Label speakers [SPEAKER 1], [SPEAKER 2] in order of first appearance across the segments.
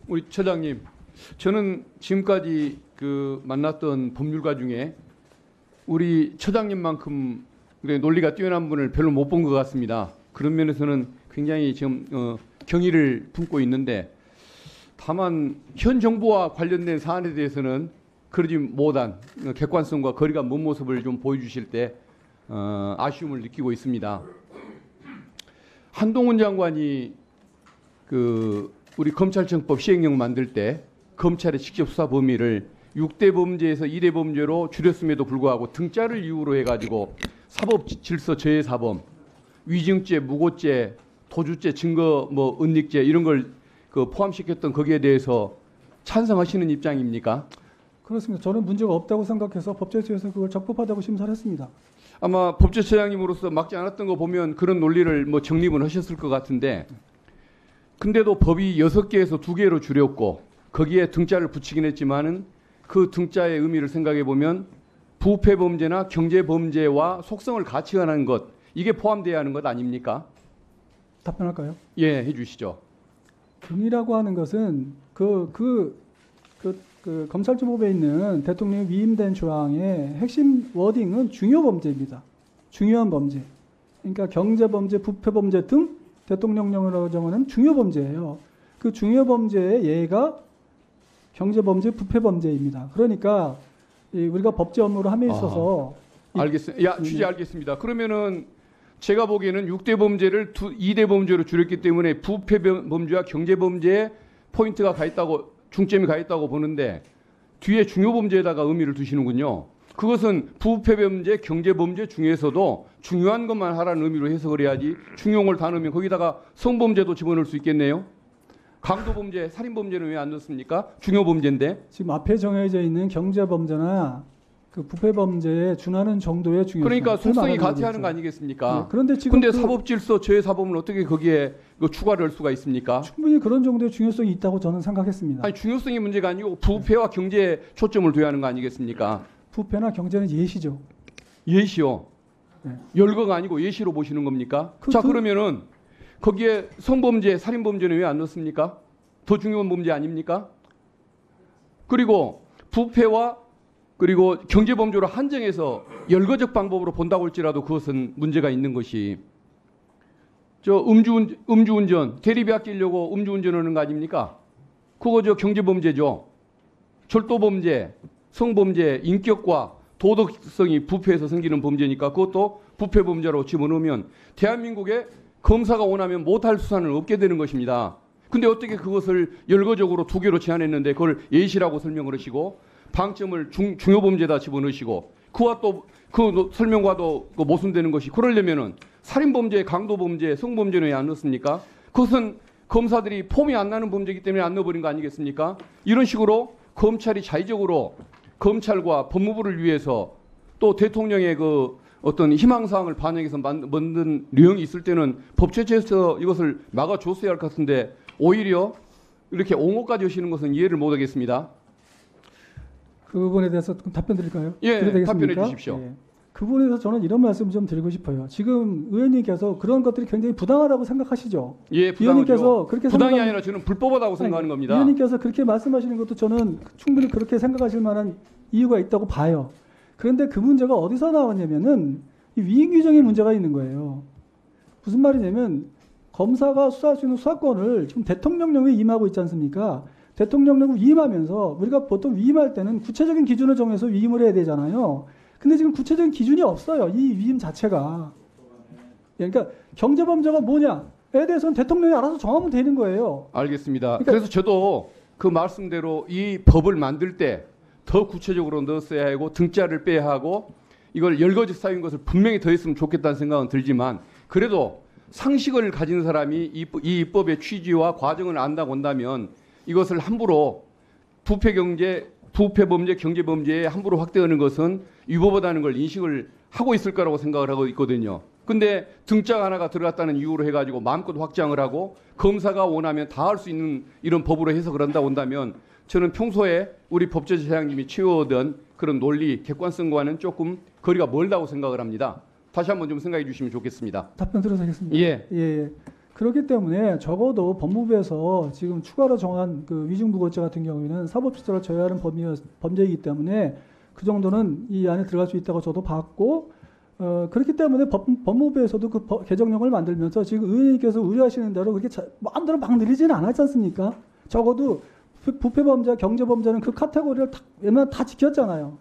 [SPEAKER 1] 우리 처장님, 저는 지금까지 그 만났던 법률가 중에 우리 처장님만큼 논리가 뛰어난 분을 별로 못 본 것 같습니다. 그런 면에서는 굉장히 지금 경의를 품고 있는데, 다만 현 정부와 관련된 사안에 대해서는 그러지 못한 객관성과 거리가 먼 모습을 좀 보여주실 때 아쉬움을 느끼고 있습니다. 한동훈 장관이 그 우리 검찰청법 시행령 만들 때 검찰의 직접 수사 범위를 6대 범죄에서 2대 범죄로 줄였음에도 불구하고 등자를 이유로 해가지고 사법질서 저해사범, 위증죄, 무고죄, 도주죄, 증거 은닉죄 이런 걸 포함시켰던 거기에 대해서 찬성하시는 입장입니까?
[SPEAKER 2] 그렇습니다. 저는 문제가 없다고 생각해서 법제처에서 그걸 적법하다고 심사를 했습니다.
[SPEAKER 1] 아마 법제처장님으로서 막지 않았던 거 보면 그런 논리를 정립은 하셨을 것 같은데, 근데도 법이 6개에서 2개로 줄였고 거기에 등자를 붙이긴 했지만은 그 등자의 의미를 생각해 보면 부패 범죄나 경제 범죄와 속성을 같이 하는 것, 이게 포함돼야 하는 것 아닙니까?
[SPEAKER 2] 답변할까요?
[SPEAKER 1] 예, 해주시죠.
[SPEAKER 2] 등이라고 하는 것은 검찰청법에 있는 대통령이 위임된 조항의 핵심 워딩은 중요 범죄입니다. 중요한 범죄. 그러니까 경제 범죄, 부패 범죄 등 대통령령으로 정하는 중요 범죄예요. 그 중요 범죄의 예가 경제 범죄, 부패 범죄입니다. 그러니까 우리가 법제 업무를 함에 있어서
[SPEAKER 1] 알겠습니다. 취재 알겠습니다. 그러면은 제가 보기에는 6대 범죄를 2대 범죄로 줄였기 때문에 부패 범죄와 경제 범죄에 포인트가 가 있다고, 중점이 가 있다고 보는데 뒤에 중요 범죄에다가 의미를 두시는군요. 그것은 부패 범죄, 경제 범죄 중에서도 중요한 것만 하라는 의미로 해석을 해야지, 중용을 다 넣으면 거기다가 성범죄도 집어넣을 수 있겠네요. 강도 범죄, 살인 범죄는 왜 안 넣습니까? 중요 범죄인데.
[SPEAKER 2] 지금 앞에 정해져 있는 경제 범죄나 그 부패 범죄에 준하는 정도의 중요성.
[SPEAKER 1] 그러니까 속성이 같이 하는 거 아니겠습니까?
[SPEAKER 2] 네, 그런데 지금
[SPEAKER 1] 사법질서 저해사범은 어떻게 거기에 추가를 할 수가 있습니까?
[SPEAKER 2] 충분히 그런 정도의 중요성이 있다고 저는 생각했습니다.
[SPEAKER 1] 아니, 중요성이 문제가 아니고 부패와 경제에 초점을 둬야 하는 거 아니겠습니까?
[SPEAKER 2] 부패나 경제는 예시죠.
[SPEAKER 1] 예시요.
[SPEAKER 2] 네.
[SPEAKER 1] 열거가 아니고 예시로 보시는 겁니까? 그러면은 거기에 성범죄, 살인범죄는 왜 안 넣습니까? 더 중요한 범죄 아닙니까? 그리고 부패와 그리고 경제범죄로 한정해서 열거적 방법으로 본다고 할지라도 그것은 문제가 있는 것이, 음주운전, 대리비 아끼려고 음주운전하는 거 아닙니까? 그거 경제범죄죠. 절도범죄, 성범죄, 인격과 도덕성이 부패해서 생기는 범죄니까 그것도 부패범죄로 집어넣으면 대한민국에 검사가 원하면 못할 수사는 없게 되는 것입니다. 근데 어떻게 그것을 열거적으로 2개로 제한했는데 그걸 예시라고 설명을 하시고 방점을 중요범죄다 집어넣으시고 그와 또 그 설명과도 모순되는 것이, 그러려면은 살인범죄, 강도범죄, 성범죄는 왜 안 넣습니까? 그것은 검사들이 폼이 안 나는 범죄이기 때문에 안 넣어버린 거 아니겠습니까? 이런 식으로 검찰이 자의적으로 검찰과 법무부를 위해서 또 대통령의 어떤 희망사항을 반영해서 만든 내용이 있을 때는 법제처에서 이것을 막아줬어야 할 것 같은데 오히려 이렇게 옹호까지 하시는 것은 이해를 못하겠습니다.
[SPEAKER 2] 그 부분에 대해서 답변 드릴까요?
[SPEAKER 1] 예, 답변해 주십시오.
[SPEAKER 2] 예. 그 부분에 대해서 저는 이런 말씀 좀 드리고 싶어요. 지금 의원님께서 그런 것들이 굉장히 부당하다고 생각하시죠?
[SPEAKER 1] 예,
[SPEAKER 2] 의원님께서 그렇게
[SPEAKER 1] 부당이 아니라 저는 불법하다고 생각하는 겁니다.
[SPEAKER 2] 의원님께서 그렇게 말씀하시는 것도 저는 충분히 그렇게 생각하실 만한 이유가 있다고 봐요. 그런데 그 문제가 어디서 나왔냐면은 이 위임 규정의 문제가 있는 거예요. 무슨 말이냐면 검사가 수사할 수 있는 수사권을 지금 대통령령에 임하고 있지 않습니까? 대통령령을 위임하면서 우리가 보통 위임할 때는 구체적인 기준을 정해서 위임을 해야 되잖아요. 근데 지금 구체적인 기준이 없어요. 이 위임 자체가. 그러니까 경제범죄가 뭐냐에 대해서는 대통령이 알아서 정하면 되는 거예요.
[SPEAKER 1] 알겠습니다. 그래서 저도 그 말씀대로 이 법을 만들 때 더 구체적으로 넣었어야 하고 등자를 빼야 하고 이걸 열거적 사유인 것을 분명히 더했으면 좋겠다는 생각은 들지만, 그래도 상식을 가진 사람이 이 입법의 취지와 과정을 안다고 한다면 이것을 함부로 부패범죄, 경제범죄에 함부로 확대하는 것은 위법하다는 걸 인식을 하고 있을 거라고 생각을 하고 있거든요. 근데 등짝 하나가 들어갔다는 이유로 해가지고 마음껏 확장을 하고 검사가 원하면 다 할 수 있는 이런 법으로 해석을 한다고 한다면 저는 평소에 우리 법제처장님이 취해오던 그런 논리, 객관성과는 조금 거리가 멀다고 생각을 합니다. 다시 한번 좀 생각해 주시면 좋겠습니다.
[SPEAKER 2] 답변 들어서 하겠습니다.
[SPEAKER 1] 예.
[SPEAKER 2] 예. 그렇기 때문에 적어도 법무부에서 지금 추가로 정한 그 위증부고죄 같은 경우에는 사법질서를 저해하는 범죄이기 때문에 그 정도는 이 안에 들어갈 수 있다고 저도 봤고, 그렇기 때문에 법무부에서도 그 개정령을 만들면서 지금 의원님께서 우려하시는 대로 그렇게 마음대로 막 늘리지는 않았지 않습니까? 적어도 부패범죄, 경제범죄는 그 카테고리를 웬만하면 다 지켰잖아요.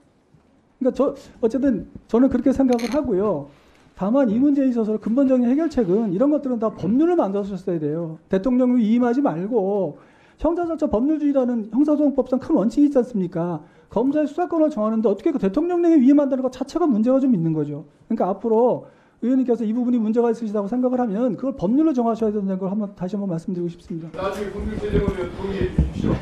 [SPEAKER 2] 그러니까 어쨌든 저는 그렇게 생각을 하고요. 다만 이 문제에 있어서 근본적인 해결책은 이런 것들은 다 법률을 만들었어야 돼요. 대통령을 위임하지 말고 형사절차 법률주의라는 형사소송법상 큰 원칙이 있지 않습니까? 검사의 수사권을 정하는데 어떻게 그 대통령령에 위임한다는 것 자체가 문제가 좀 있는 거죠. 그러니까 앞으로 의원님께서 이 부분이 문제가 있으시다고 생각을 하면 그걸 법률로 정하셔야 된다는 걸 다시 한번 말씀드리고 싶습니다.
[SPEAKER 1] 나중에 법률 개정을 동의해 주십시오.